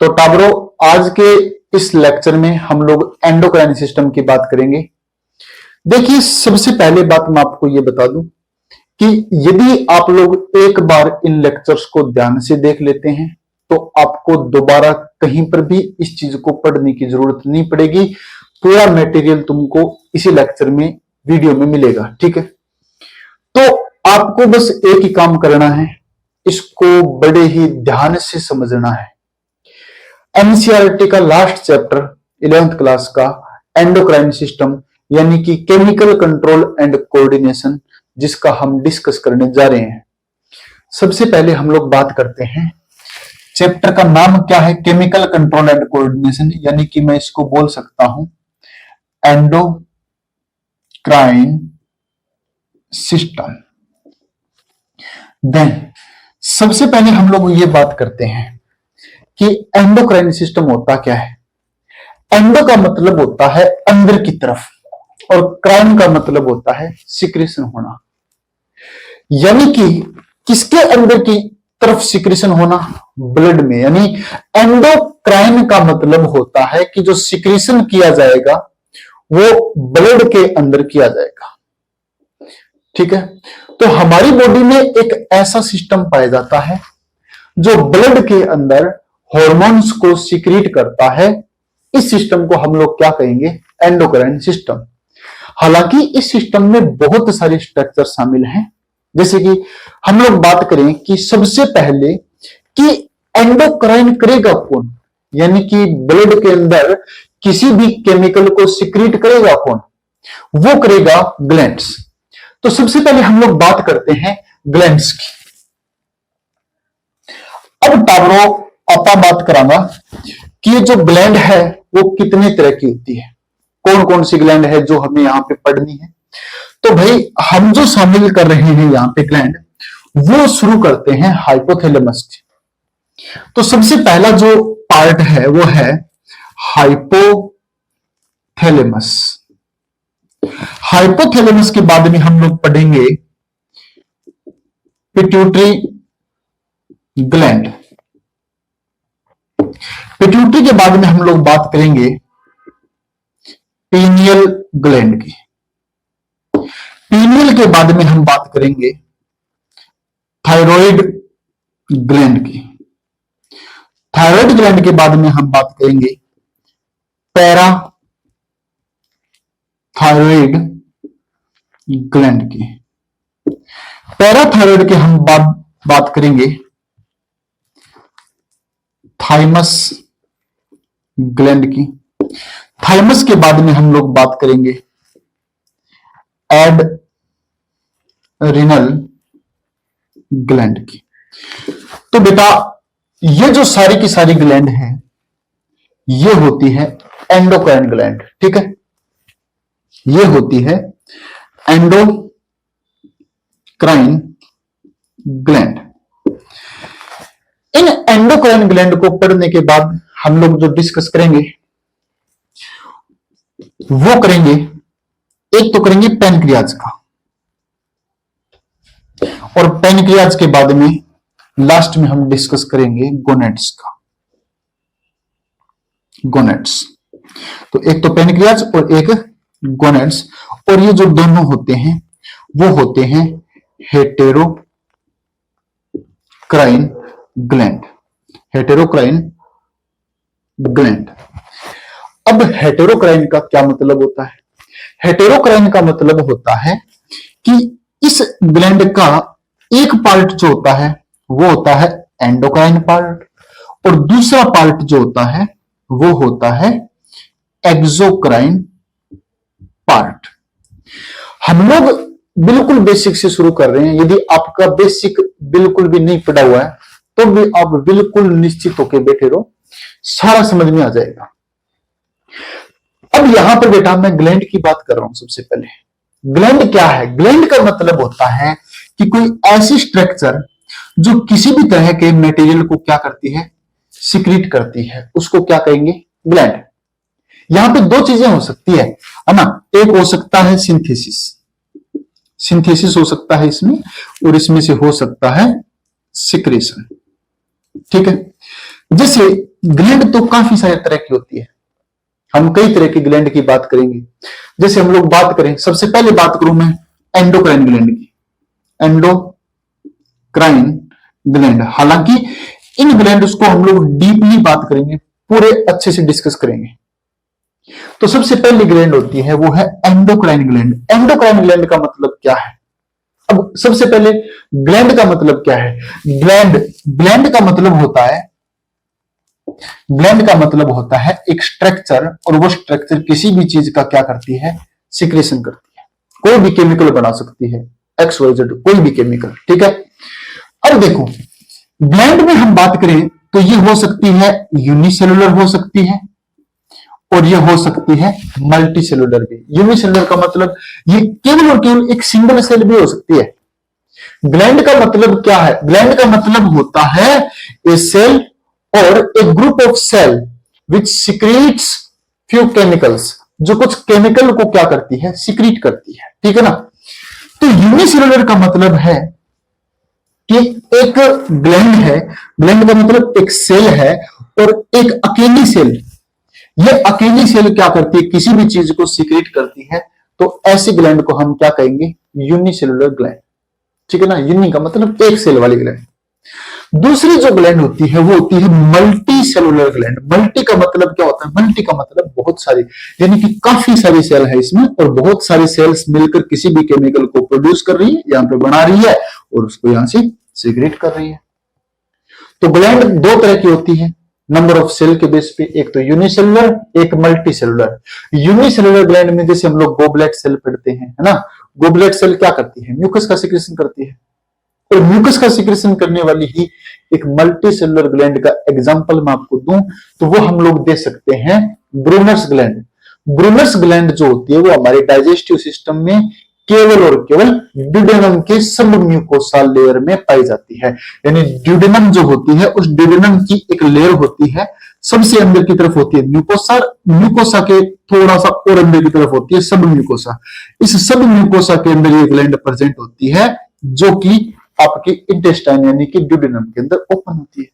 तो टाबरो, आज के इस लेक्चर में हम लोग एंडोक्राइन सिस्टम की बात करेंगे। देखिए, सबसे पहले बात मैं आपको ये बता दूं कि यदि आप लोग एक बार इन लेक्चर्स को ध्यान से देख लेते हैं तो आपको दोबारा कहीं पर भी इस चीज को पढ़ने की जरूरत नहीं पड़ेगी। पूरा मटेरियल तुमको इसी लेक्चर में वीडियो में मिलेगा, ठीक है। तो आपको बस एक ही काम करना है, इसको बड़े ही ध्यान से समझना है। एनसीईआरटी का लास्ट चैप्टर 11th क्लास का एंडोक्राइन सिस्टम यानी कि केमिकल कंट्रोल एंड कोऑर्डिनेशन, जिसका हम डिस्कस करने जा रहे हैं। सबसे पहले हम लोग बात करते हैं, चैप्टर का नाम क्या है? केमिकल कंट्रोल एंड कोऑर्डिनेशन, यानी कि मैं इसको बोल सकता हूं एंडोक्राइन सिस्टम। देन सबसे पहले हम लोग ये बात करते हैं कि एंडोक्राइन सिस्टम होता क्या है। एंडो का मतलब होता है अंदर की तरफ और क्राइन का मतलब होता है सिक्रेशन होना, यानी कि किसके अंदर की तरफ सिक्रेशन होना? ब्लड में। यानी एंडोक्राइन का मतलब होता है कि जो सिक्रेशन किया जाएगा वो ब्लड के अंदर किया जाएगा, ठीक है। तो हमारी बॉडी में एक ऐसा सिस्टम पाया जाता है जो ब्लड के अंदर हॉर्मोन्स को सीक्रेट करता है। इस सिस्टम को हम लोग क्या कहेंगे? Endocrine system. हालांकि इस सिस्टम में बहुत सारे स्ट्रक्चर शामिल हैं, जैसे कि हम लोग बात करें कि सबसे पहले कि एंडोक्राइन करेगा कौन, यानी कि ब्लड के अंदर किसी भी केमिकल को सीक्रेट करेगा कौन? वो करेगा ग्लैंड्स। तो सबसे पहले हम लोग बात करते हैं ग्लैंड्स की। अब टाबरो आपा बात करांगा कि ये जो ग्लैंड है वो कितने तरह की होती है, कौन कौन सी ग्लैंड है जो हमें यहां पे पढ़नी है। तो भाई हम जो शामिल कर रहे हैं यहां पे ग्लैंड, वो शुरू करते हैं हाइपोथैलेमस से। तो सबसे पहला जो पार्ट है वो है हाइपोथैलेमस। हाइपोथैलेमस के बाद में हम लोग पढ़ेंगे पिट्यूटरी ग्लैंड। पिट्यूटरी के बाद में हम लोग बात करेंगे पीनियल ग्लैंड की। पीनियल के बाद में हम बात करेंगे थायराइड ग्लैंड की। थायराइड ग्लैंड के बाद में हम बात करेंगे पैरा थायराइड ग्लैंड की। पैराथायराइड के हम बात करेंगे थाइमस ग्लैंड की। थाइमस के बाद में हम लोग बात करेंगे एडरिनल ग्लैंड की। तो बेटा ये जो सारी की सारी ग्लैंड है ये होती है एंडोक्राइन ग्लैंड, ठीक है। ये होती है एंडोक्राइन ग्लैंड। इन एंडोक्राइन ग्लैंड को पढ़ने के बाद हम लोग जो डिस्कस करेंगे वो करेंगे, एक तो करेंगे पैनक्रियाज का, और पैनक्रियाज के बाद में लास्ट में हम डिस्कस करेंगे गोनेड्स का। गोनेड्स, तो एक तो पैनक्रियाज और एक गोनेड्स, और ये जो दोनों होते हैं वो होते हैं हेटेरोक्राइन ग्लैंड। हेटेरोक्राइन ग्लैंड। अब हेटेरोक्राइन का क्या मतलब होता है? हेटेरोक्राइन का मतलब होता है कि इस ग्लैंड का एक पार्ट जो होता है वो होता है एंडोक्राइन पार्ट, और दूसरा पार्ट जो होता है वो होता है एक्सोक्राइन पार्ट। हम लोग बिल्कुल बेसिक से शुरू कर रहे हैं। यदि आपका बेसिक बिल्कुल भी नहीं पढ़ा हुआ है तो भी आप बिल्कुल निश्चित होकर बैठे रहो, सारा समझ में आ जाएगा। अब यहां पर बेटा मैं ग्लैंड की बात कर रहा हूं। सबसे पहले ग्लैंड क्या है? ग्लैंड का मतलब होता है कि कोई ऐसी स्ट्रक्चर जो किसी भी तरह के मटेरियल को क्या करती है? सीक्रेट करती है, उसको क्या कहेंगे? ग्लैंड। यहां पे दो चीजें हो सकती है ना। एक हो सकता है सिंथेसिस, सिंथेसिस हो सकता है इसमें, और इसमें से हो सकता है सिक्रेशन, ठीक है। जैसे ग्लैंड तो काफी सारे तरह की होती है, हम कई तरह की ग्लैंड की बात करेंगे। जैसे हम लोग बात करें, सबसे पहले बात करूं मैं एंडोक्राइन ग्लैंड की। एंडोक्राइन ग्लैंड, हालांकि इन ग्लैंड्स को हम लोग डीपली बात करेंगे, पूरे अच्छे से डिस्कस करेंगे। तो सबसे पहली ग्लैंड होती है वो है एंडोक्राइन ग्लैंड। एंडोक्राइन ग्लैंड का मतलब क्या है? अब सबसे पहले ग्लैंड का मतलब क्या है? ग्लैंड का मतलब होता है, ग्लैंड का मतलब होता है एक स्ट्रक्चर, और वो स्ट्रक्चर किसी भी चीज का क्या करती है? सिक्रेशन करती है। कोई भी केमिकल बना सकती है, XYZ कोई भी केमिकल, ठीक है। अब देखो, ग्लैंड में हम बात करें तो ये हो सकती है यूनिसेलुलर हो सकती है, और ये हो सकती है मल्टी सेलुलर भी। यूनिसेलुलर का मतलब ये केवल और केवल एक सिंगल सेल भी हो सकती है। ग्लैंड का मतलब क्या है? ग्लैंड का मतलब होता है ए सेल और a group of cell which secretes few chemicals, जो कुछ केमिकल को क्या करती है? सिक्रीट करती है, ठीक है ना। तो यूनिसेलुलर का मतलब है कि एक ग्लैंड है, ग्लैंड का मतलब एक सेल है, और एक अकेली सेल, ये अकेली सेल क्या करती है? किसी भी चीज को सीक्रेट करती है। तो ऐसी ग्लैंड को हम क्या कहेंगे? यूनिसेलुलर ग्लैंड, ठीक है ना। यूनि का मतलब एक सेल वाली ग्लैंड। दूसरी जो ग्लैंड होती है वो होती है मल्टी सेलुलर ग्लैंड। मल्टी का मतलब क्या होता है? मल्टी का मतलब बहुत सारी, यानी कि काफी सारी सेल है इसमें, और बहुत सारी सेल्स मिलकर किसी भी केमिकल को प्रोड्यूस कर रही है, यहाँ पे बना रही है, और उसको यहां से सीक्रेट कर रही है। तो ग्लैंड दो तरह की होती है नंबर ऑफ सेल के बेस पे, एक तो यूनिसेलुलर, एक मल्टी सेलुलर। यूनिसेलुलर ग्लैंड में जैसे हम लोग गोबलेट सेल पढ़ते हैं, है ना। गोबलेट सेल क्या करती है? म्यूकस का सिक्रेशन करती है, और म्यूकस का सिक्रेशन करने वाली ही एक मल्टी सेलुलर ग्लैंड का एग्जांपल मैं आपको दूं तो वो हम लोग दे सकते हैं ब्रूनर्स ग्लैंड। ब्रूनर्स ग्लैंड जो होती है वो हमारे डाइजेस्टिव सिस्टम में केवल और केवल ड्यूडेनम के सब म्यूकोसा लेयर में पाई जाती है। यानी ड्यूडेनम जो होती है, उस ड्यूडेनम की एक लेयर होती है, सबसे अंदर की तरफ होती है म्यूकोसा, म्यूकोसा के थोड़ा सा और अंदर की तरफ होती है सब म्यूकोसा। इस सब म्यूकोसा के अंदर ये ग्लैंड प्रेजेंट होती है, जो कि आपके इंटेस्टाइन यानी कि ड्यूडेनम के अंदर ओपन होती है।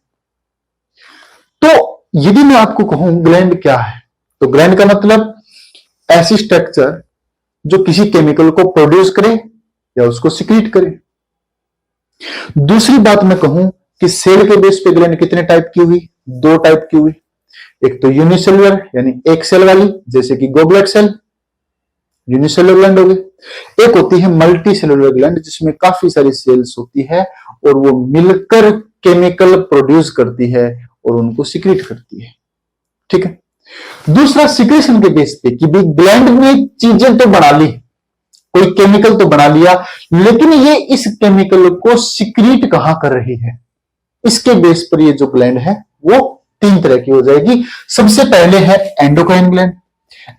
तो यदि मैं आपको कहूं ग्लैंड क्या है, तो ग्लैंड का मतलब ऐसी स्ट्रक्चर जो किसी केमिकल को प्रोड्यूस करे या उसको सिक्रीट करे। दूसरी बात मैं कहूं कि सेल के बेस पे ग्लैंड कितने टाइप की हुई? दो टाइप की हुई। एक तो यूनिसेलुलर यानी एक सेल वाली, जैसे कि गोबलेट सेल, यूनिसेलुलर ग्लैंड हो गई। एक होती है मल्टी सेलुलर ग्लैंड, जिसमें काफी सारी सेल्स होती है और वो मिलकर केमिकल प्रोड्यूस करती है और उनको सिक्रीट करती है, ठीक है। दूसरा सिक्रेशन के बेस पे कि भाई ग्लैंड में चीजें तो बना ली, कोई केमिकल तो बना लिया, लेकिन ये इस केमिकल को सिक्रीट कहां कर रही है, इसके बेस पर ये जो ग्लैंड है वो तीन तरह की हो जाएगी। सबसे पहले है एंडोक्राइन ग्लैंड।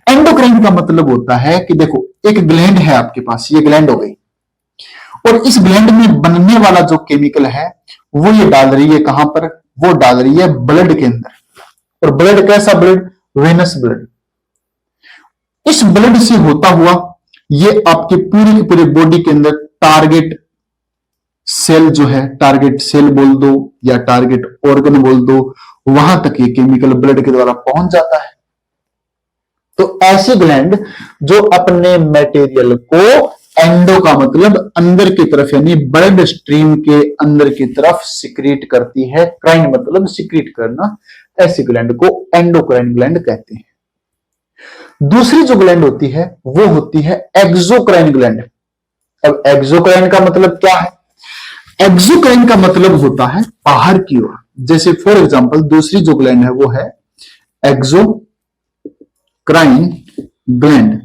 एंडोक्राइन का मतलब होता है कि देखो एक ग्लैंड है आपके पास, ये ग्लैंड हो गई, और इस ग्लैंड में बनने वाला जो केमिकल है वो ये डाल रही है कहां पर? वो डाल रही है ब्लड के अंदर। और ब्लड कैसा ब्लड? Venous blood. इस ब्लड से होता हुआ ये आपके पूरी की पूरी बॉडी के अंदर टारगेट सेल जो है, टारगेट सेल बोल दो या टारगेट ऑर्गन बोल दो, वहां तक ये केमिकल ब्लड के द्वारा पहुंच जाता है। तो ऐसी ग्लैंड जो अपने मटेरियल को, एंडो का मतलब अंदर की तरफ यानी ब्लड स्ट्रीम के अंदर की तरफ सिक्रीट करती है, क्राइन मतलब सिक्रीट करना, ऐसी ग्लैंड को एंडोक्राइन ग्लैंड कहते हैं। दूसरी जो ग्लैंड होती है वो होती है एक्सोक्राइन ग्लैंड। अब एक्सोक्राइन का मतलब क्या है? एक्सोक्राइन का मतलब होता है बाहर की ओर। जैसे फॉर एग्जांपल दूसरी जो ग्लैंड है वो है एक्सोक्राइन ग्लैंड।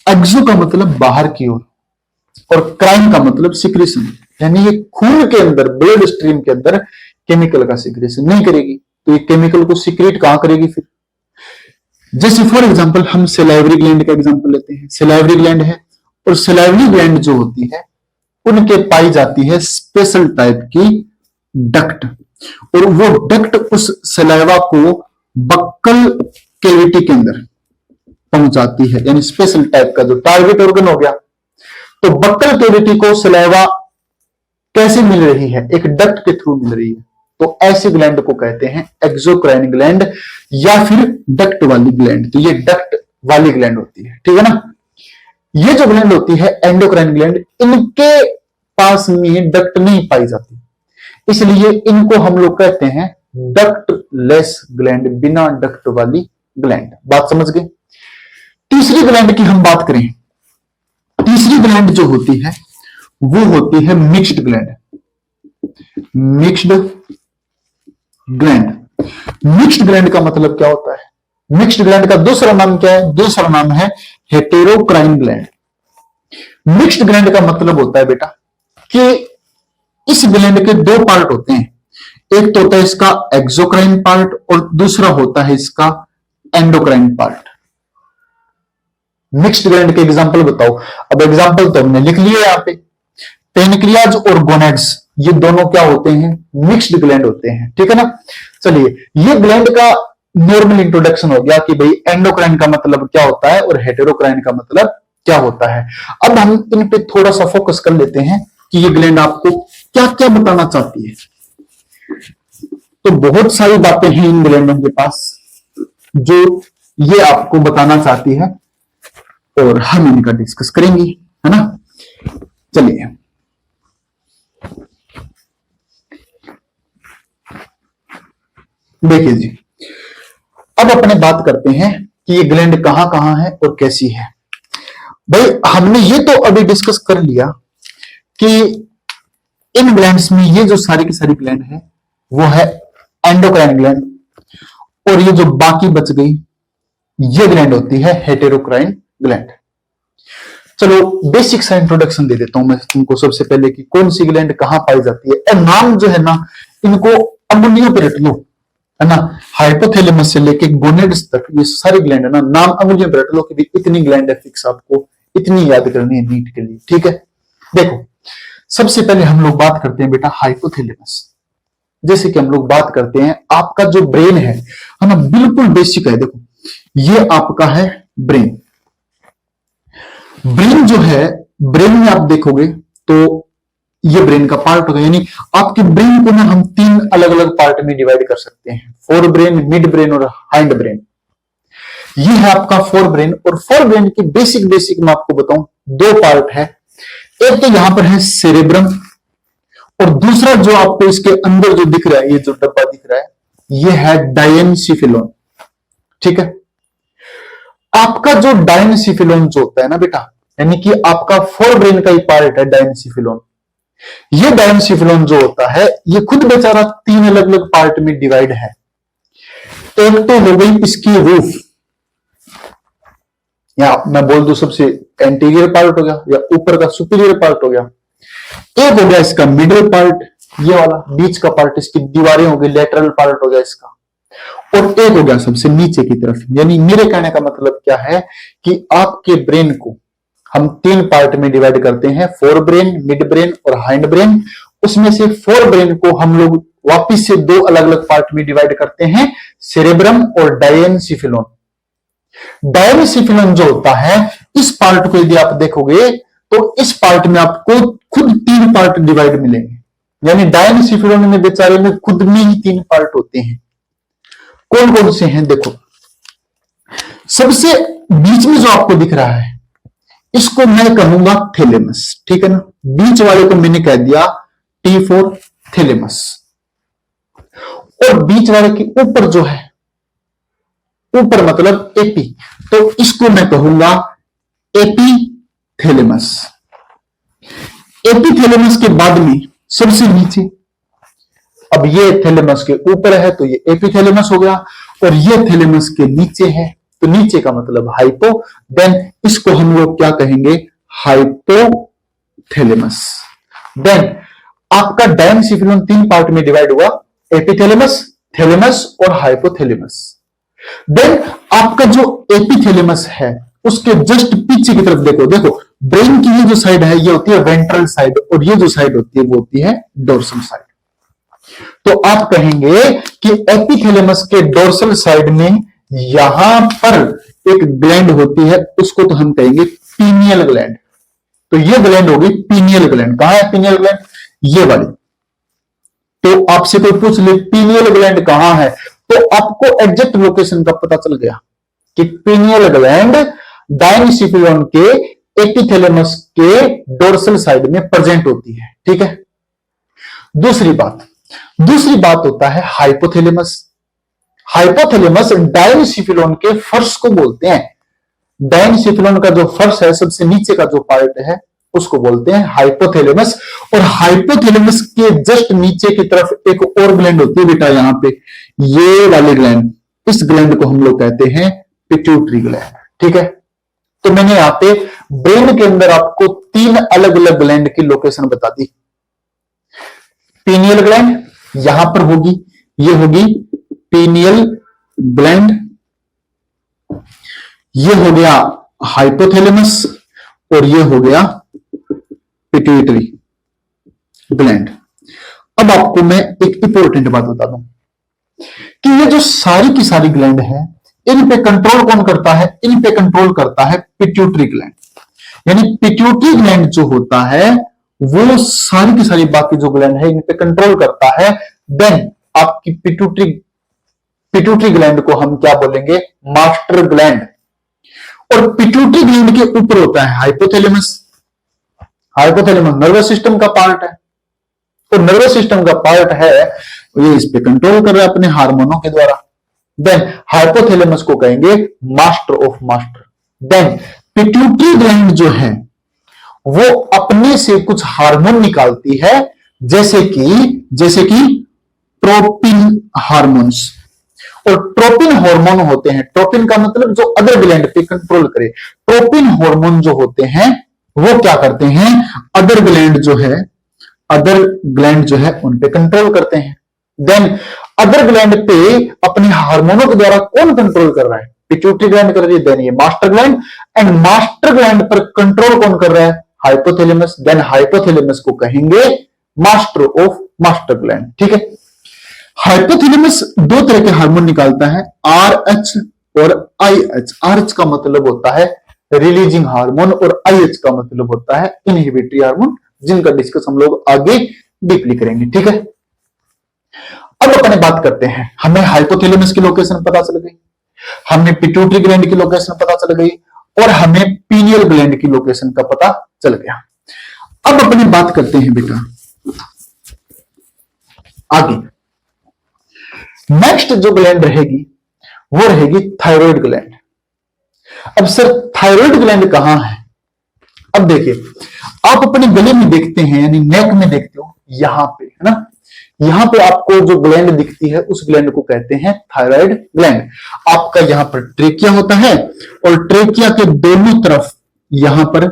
एक्सो का मतलब बाहर की ओर, और क्राइन का मतलब सिक्रेशन, यानी ये खून के अंदर, ब्लड स्ट्रीम के अंदर केमिकल का सिक्रेशन नहीं करेगी, तो ये केमिकल को सिक्रेट कहां करेगी फिर? जैसे फॉर एग्जांपल हम सलाइवरी ग्लैंड का एग्जांपल लेते हैं। सलाइवरी ग्लैंड है, और सलाइवरी ग्लैंड जो होती है उनके पाई जाती है स्पेशल टाइप की डक्ट, और वो डक्ट उस सलाइवा को बक्कल कैविटी के अंदर पहुंचाती है, यानी स्पेशल टाइप का जो टारगेट ऑर्गन हो गया। तो बक्कल कैविटी को सलाइवा कैसे मिल रही है? एक डक्ट के थ्रू मिल रही है। तो ऐसे ग्लैंड को कहते हैं एक्सोक्राइन ग्लैंड या फिर डक्ट वाली ग्लैंड। तो ये डक्ट वाली ग्लैंड होती है, ठीक है ना। ये जो ग्लैंड होती है एंडोक्राइन ग्लैंड, इनके पास में डक्ट नहीं पाई जाती, इसलिए इनको हम लोग कहते हैं डक्टलेस ग्लैंड, बिना डक्ट वाली ग्लैंड। बात समझ गए। तीसरी ग्लैंड की हम बात करें, तीसरी ग्लैंड जो होती है वो होती है mixed gland. Mixed gland, mixed gland का मतलब क्या होता है? मिक्स्ड ग्लैंड का दूसरा नाम क्या है? दूसरा नाम है हेटेरोक्राइन ग्लैंड। मिक्स्ड ग्लैंड का मतलब होता है बेटा कि इस ग्लैंड के दो पार्ट होते हैं, एक तो होता है इसका एक्सोक्राइन पार्ट और दूसरा होता है इसका एंडोक्राइन पार्ट। मिक्स्ड ग्लैंड के एग्जांपल बताओ। अब एग्जांपल तो हमने लिख लिया यहां पे, पेनक्रियाज और गोनेड्स, ये दोनों क्या होते हैं? मिक्स्ड ग्लैंड होते हैं, ठीक है ना। चलिए, ये ग्लैंड का नॉर्मल इंट्रोडक्शन हो गया कि भाई एंडोक्राइन का मतलब क्या होता है और हेटेरोक्राइन का मतलब क्या होता है। अब हम इन पे थोड़ा सा फोकस कर लेते हैं कि ये ग्लैंड आपको क्या क्या बताना चाहती है। तो बहुत सारी बातें हैं इन ग्लैंडों के पास जो ये आपको बताना चाहती है और हम इनका डिस्कस करेंगे, है ना। चलिए, देखिए जी, अब अपने बात करते हैं कि ये ग्लैंड कहां कहां है और कैसी है। भाई हमने ये तो अभी डिस्कस कर लिया कि इन ग्लैंड्स में ये जो सारी की सारी ग्लैंड है वो है एंडोक्राइन ग्लैंड, और ये जो बाकी बच गई ये ग्लैंड होती है हेटेरोक्राइन ग्लैंड। चलो बेसिक सा इंट्रोडक्शन दे देता हूं मैं तुमको सबसे पहले कि कौन सी ग्लैंड कहां पाई जाती है। और नाम जो है ना, इनको अंगुलियों पे रट लो, है ना। हाइपोथैलेमस से लेके गोनेड्स तक ये सारी ग्लैंड है ना, नाम अंगुलियों पे रट लो कि भी इतनी ग्लैंड है फिक्स, आपको इतनी याद करनी है नीट के लिए, ठीक है। देखो, सबसे पहले हम लोग बात करते हैं बेटा हाइपोथैलेमस। जैसे कि हम लोग बात करते हैं, आपका जो ब्रेन है ना, बिल्कुल बेसिक है। देखो, ये आपका है ब्रेन। ब्रेन जो है, ब्रेन में आप देखोगे तो ये ब्रेन का पार्ट होगा, यानी आपके ब्रेन को ना हम तीन अलग अलग पार्ट में डिवाइड कर सकते हैं, फोर ब्रेन, मिड ब्रेन और हाइंड ब्रेन। ये है आपका फोर ब्रेन, और फोर ब्रेन की बेसिक बेसिक मैं आपको बताऊं, दो पार्ट है। एक तो यहां पर है सेरेब्रम, और दूसरा जो आपको इसके अंदर जो दिख रहा है, ये जो डब्बा दिख रहा है, ये है डायनसिफिलोन, ठीक है। आपका जो डायनसिफिलोन जो होता है ना बेटा, यानी कि आपका फोर ब्रेन का ही पार्ट है डायनसिफिलोन। ये डायनसिफिलोन जो होता है, ये खुद बेचारा तीन अलग अलग पार्ट में डिवाइड है। एक तो हो गई इसकी रूफ, या मैं बोल दूं सबसे एंटीरियर पार्ट हो गया, या ऊपर का सुपीरियर पार्ट हो गया। एक हो गया इसका मिडिल पार्ट, ये वाला बीच का पार्ट, इसकी दीवारें हो गई, लेटरल पार्ट हो गया इसका। और एक हो गया सबसे नीचे की तरफ। यानी मेरे कहने का मतलब क्या है कि आपके ब्रेन को हम तीन पार्ट में डिवाइड करते हैं, फोर ब्रेन, मिड ब्रेन और हाइंड ब्रेन। उसमें से फोर ब्रेन को हम लोग वापिस से दो अलग अलग पार्ट में डिवाइड करते हैं, सेरेब्रम और डायनसिफिलोन। डायनसिफिलोन जो होता है, इस पार्ट को यदि आप देखोगे तो इस पार्ट में आपको खुद तीन पार्ट डिवाइड मिलेंगे। यानी डायनसिफिलोन में बेचारे में खुद में ही तीन पार्ट होते हैं। कौन कौन से हैं? देखो, सबसे बीच में जो आपको दिख रहा है, इसको मैं कहूंगा थैलेमस, ठीक है ना। बीच वाले को मैंने कह दिया टी फॉर थैलेमस। और बीच वाले के ऊपर जो है, ऊपर मतलब एपी, तो इसको मैं कहूंगा एपीथैलेमस। एपीथैलेमस के बाद में सबसे नीचे, अब ये थैलेमस के ऊपर है तो ये एपीथैलेमस हो गया, और ये थैलेमस के नीचे है तो नीचे का मतलब हाइपो, देन इसको हम लोग क्या कहेंगे? हाइपोथैलेमस। देन आपका डायनसिफिलोन तीन पार्ट में डिवाइड हुआ, एपीथैलेमस, थैलेमस और हाइपोथैलेमस। देन आपका जो एपीथैलेमस है उसके जस्ट पीछे की तरफ देखो, देखो ब्रेन की ये जो साइड है ये होती है वेंट्रल साइड, और ये जो साइड होती है वो होती है डोर्सल साइड। तो आप कहेंगे कि एपीथैलेमस के डोर्सल साइड में यहां पर एक ग्लैंड होती है, उसको तो हम कहेंगे पीनियल ग्लैंड। तो ये ग्लैंड होगी पीनियल ग्लैंड। कहां है पीनियल ग्लैंड? ये वाली तो आपसे कोई पूछ ले पीनियल ग्लैंड कहां है, तो आपको एग्जैक्ट लोकेशन का पता चल गया कि पीनियल ग्लैंड डायनिसिफिलियन के एपिथैलेमस के डोर्सल साइड में प्रेजेंट होती है। ठीक है। दूसरी बात होता है हाइपोथैलेमस। हाइपोथैलेमस डायनिसिफिलियन के फर्श को बोलते हैं। डायनिसिफिलियन का जो फर्श है, सबसे नीचे का जो पार्ट है, उसको बोलते हैं हाइपोथैलेमस। और हाइपोथैलेमस के जस्ट नीचे की तरफ एक और ग्लैंड होती है बेटा, यहां पे ये वाली ग्लैंड, इस ग्लैंड को हम लोग कहते हैं पिट्यूटरी ग्लैंड। ठीक है। तो मैंने यहां पे ब्रेन के अंदर आपको 3 अलग अलग ग्लैंड की लोकेशन बता दी। पीनियल ग्लैंड यहां पर होगी, ये होगी पीनियल ग्लैंड, ये हो गया हाइपोथैलेमस, और ये हो गया पिट्यूटरी ग्लैंड। अब आपको मैं एक इंपॉर्टेंट बात बता दूं कि ये जो सारी की सारी ग्लैंड है, इन पे कंट्रोल कौन करता है? इन पे कंट्रोल करता है पिट्यूटरी ग्लैंड। यानी पिट्यूटरी ग्लैंड जो होता है वो सारी की सारी बाकी जो ग्लैंड है इन पे कंट्रोल करता है। देन आपकी पिट्यूटरी ग्लैंड को हम क्या बोलेंगे? Master gland. और पिट्यूटरी ग्लैंड के ऊपर होता है हाइपोथैलेमस। हाइपोथैलेमस नर्वस सिस्टम का पार्ट है, तो नर्वस सिस्टम का पार्ट है, ये इस पे कंट्रोल कर रहा है अपने हार्मोनों के द्वारा। देन हाइपोथैलेमस को कहेंगे master of master. Then pituitary gland जो है वो अपने से कुछ हार्मोन निकालती है, जैसे कि ट्रोपिन हार्मोन्स। और ट्रोपिन हार्मोन होते हैं, ट्रोपिन का मतलब जो अदर ग्लैंड पे कंट्रोल करे। ट्रोपिन हार्मोन जो होते हैं वो क्या करते हैं? अदर ग्लैंड जो है उन पे कंट्रोल करते हैं। देन अदर ग्लैंड पे अपने हार्मोनों के द्वारा कौन कंट्रोल कर रहा है? पिट्यूटरी ग्लैंड कर रही है। देन ये master gland, and master gland पर कंट्रोल कौन कर रहा है? हाइपोथैलेमस। देन हाइपोथैलेमस को कहेंगे मास्टर ऑफ मास्टर ग्लैंड। ठीक है। हाइपोथैलेमस 2 तरह के हार्मोन निकालता है, RH और IH। RH का मतलब होता है रिलीजिंग हार्मोन और IH का मतलब होता है इनहिबिटरी हार्मोन, जिनका डिस्कस हम लोग आगे डीपली करेंगे। ठीक है। अब अपन बात करते हैं, हमें हाइपोथैलेमस की लोकेशन पता चल गई, हमें पिट्यूटरी ग्लैंड की लोकेशन पता चल गई, और हमें पीनियल ग्लैंड की लोकेशन का पता चल गया। अब अपनी बात करते हैं बेटा आगे। नेक्स्ट जो ग्लैंड रहेगी वो रहेगी थायराइड ग्लैंड। अब सर थायराइड ग्लैंड कहां है? अब देखिए, आप अपने गले में देखते हैं, यानी नेक में देखते हो, यहां पे है ना, यहां पे आपको जो ग्लैंड दिखती है उस ग्लैंड को कहते हैं थायराइड ग्लैंड। आपका यहां पर ट्रेकिया होता है, और ट्रेकिया के दोनों तरफ यहां पर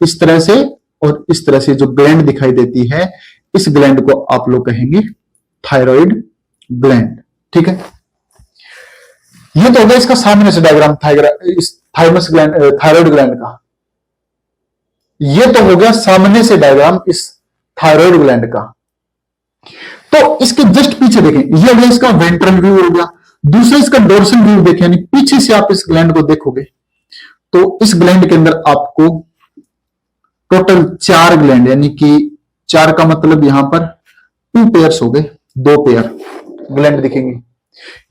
इस तरह से और इस तरह से जो ग्लैंड दिखाई देती है, इस ग्लैंड को आप लोग कहेंगे थायराइड ग्लैंड। ठीक है। ये तो हो गया इसका सामने से diagram thymus gland, thyroid gland का। ये तो हो गया सामने से डायग्राम इस थायराइड ग्लैंड का। तो इसके जस्ट पीछे देखें, ये हो गया इसका वेंट्रल व्यू हो गया। दूसरा इसका डोर्सल व्यू देखें, यानी पीछे से आप इस ग्लैंड को देखोगे तो इस ग्लैंड के अंदर आपको टोटल 4 ग्लैंड, यानी कि 4 का मतलब यहां पर 2 पेयर्स हो गए, 2 पेयर ग्लैंड दिखेंगे।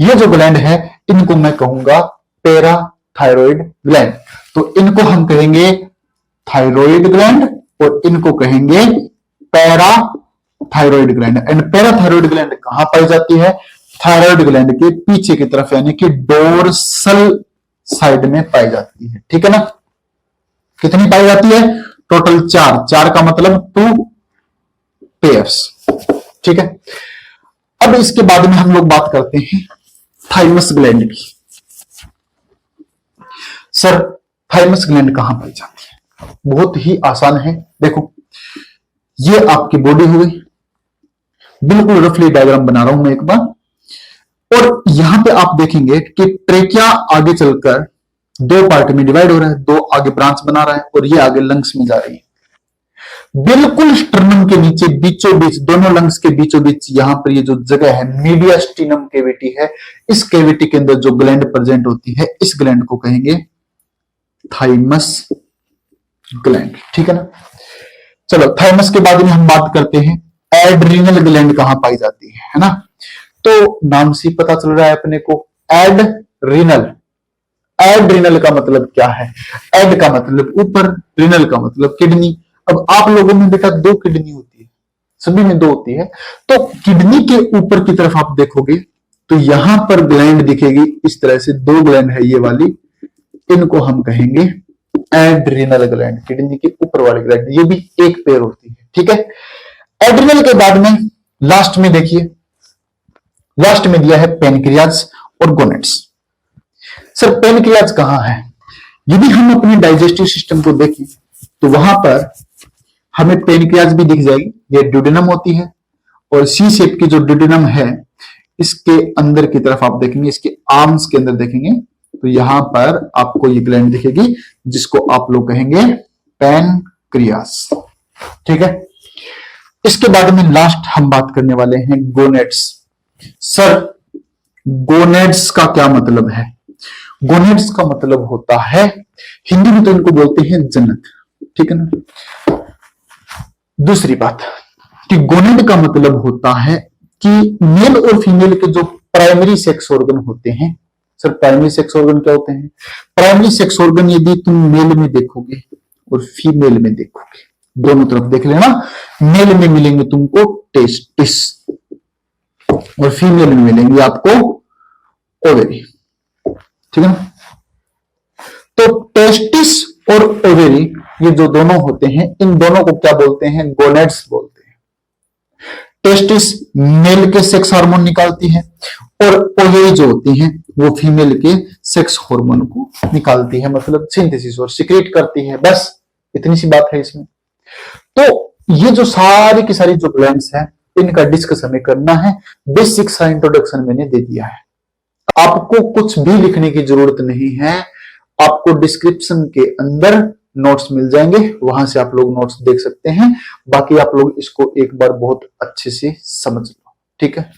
ये जो ग्लैंड है इनको मैं कहूंगा पैराथायरॉइड ग्लैंड। तो इनको हम कहेंगे थायरॉइड ग्लैंड और इनको कहेंगे parathyroid gland. And parathyroid gland कहां पाई जाती है? थायरॉइड ग्लैंड के पीछे की तरफ, यानी कि डोर्सल साइड में पाई जाती है। ठीक है ना। कितनी पाई जाती है? टोटल 4 का मतलब 2 पेयर्स। ठीक है। अब इसके बाद में हम लोग बात करते हैं थाइमस ग्लैंड की। सर थाइमस ग्लैंड कहां पाई जाती है? बहुत ही आसान है। देखो, ये आपकी बॉडी हुई, बिल्कुल रफली डायग्राम बना रहा हूं मैं एक बार, और यहां पे आप देखेंगे कि ट्रेकिया आगे चलकर 2 पार्ट में डिवाइड हो रहा है, 2 आगे ब्रांच बना रहा है, और ये आगे लंग्स में जा रही है। बिल्कुल स्टर्नम के नीचे बीचों बीच, दोनों लंग्स के बीचों बीच यहां पर ये जो जगह है मीडियास्टिनम कैविटी है, इस कैविटी के अंदर जो ग्लैंड प्रेजेंट होती है, इस ग्लैंड को कहेंगे थाइमस ग्लैंड। ठीक है ना। चलो थाइमस के बाद में हम बात करते हैं एड्रीनल ग्लैंड कहां पाई जाती है ना। तो नाम से पता चल रहा है अपने को, एड्रीनल। एड्रीनल का मतलब क्या है? एड का मतलब ऊपर, रिनल का मतलब किडनी। अब आप लोगों में बेटा दो किडनी होती है, सभी में दो होती है। तो किडनी के ऊपर की तरफ आप देखोगे तो यहां पर ग्लैंड दिखेगी इस तरह से, दो ग्लैंड है ये वाली, इनको हम कहेंगे एड्रिनल ग्लैंड। किडनी के ऊपर वाले ग्लैंड, ये भी एक पेयर होती है, ठीक है। एड्रिनल के बाद में लास्ट में देखिए, लास्ट में दिया है पेनक्रियाज और गोनेट्स। सर पेनक्रियाज कहां है? यदि हम अपने डाइजेस्टिव सिस्टम को देखें तो वहां पर हमें पेनक्रियाज भी दिख जाएगी, ये ड्यूडेनम होती है, और सी शेप की जो ड्यूडेनम है इसके अंदर की तरफ आप देखेंगे, इसके आर्म्स के अंदर देखेंगे तो यहां पर आपको ये ग्लैंड दिखेगी जिसको आप लोग कहेंगे पेनक्रियाज, ठीक है। इसके बाद में लास्ट हम बात करने वाले हैं गोनेड्स। सर गोनेड्स का क्या मतलब है? गोनेड्स का मतलब होता है, हिंदी में तो इनको बोलते हैं जन्नत, ठीक है ना। दूसरी बात कि गोनेड का मतलब होता है कि मेल और फीमेल के जो प्राइमरी सेक्स ऑर्गन होते हैं। सर प्राइमरी सेक्स ऑर्गन क्या होते हैं? प्राइमरी सेक्स ऑर्गन यदि तुम मेल में देखोगे और फीमेल में देखोगे, दोनों तरफ देख लेना, मेल में मिलेंगे तुमको टेस्टिस और फीमेल में मिलेंगे आपको ओवेरी, ठीक है ना। तो टेस्टिस और ओवेरी ये जो दोनों होते हैं, इन दोनों को क्या बोलते हैं? गोनेड्स बोलते हैं। टेस्टिस मेल के सेक्स हार्मोन निकालती है और ओवेरी जो होती है वो फीमेल के सेक्स हार्मोन को निकालती है, मतलब सिंथेसिस और सिक्रेट करती है। बस इतनी सी बात है इसमें। तो ये जो सारी की सारी जो ग्लैंड्स हैं इनका डिस्कस हमें करना है। बेसिक सा इंट्रोडक्शन मैंने दे दिया है, आपको कुछ भी लिखने की जरूरत नहीं है। आपको डिस्क्रिप्शन के अंदर नोट्स मिल जाएंगे, वहां से आप लोग नोट्स देख सकते हैं। बाकी आप लोग इसको एक बार बहुत अच्छे से समझ लो, ठीक है।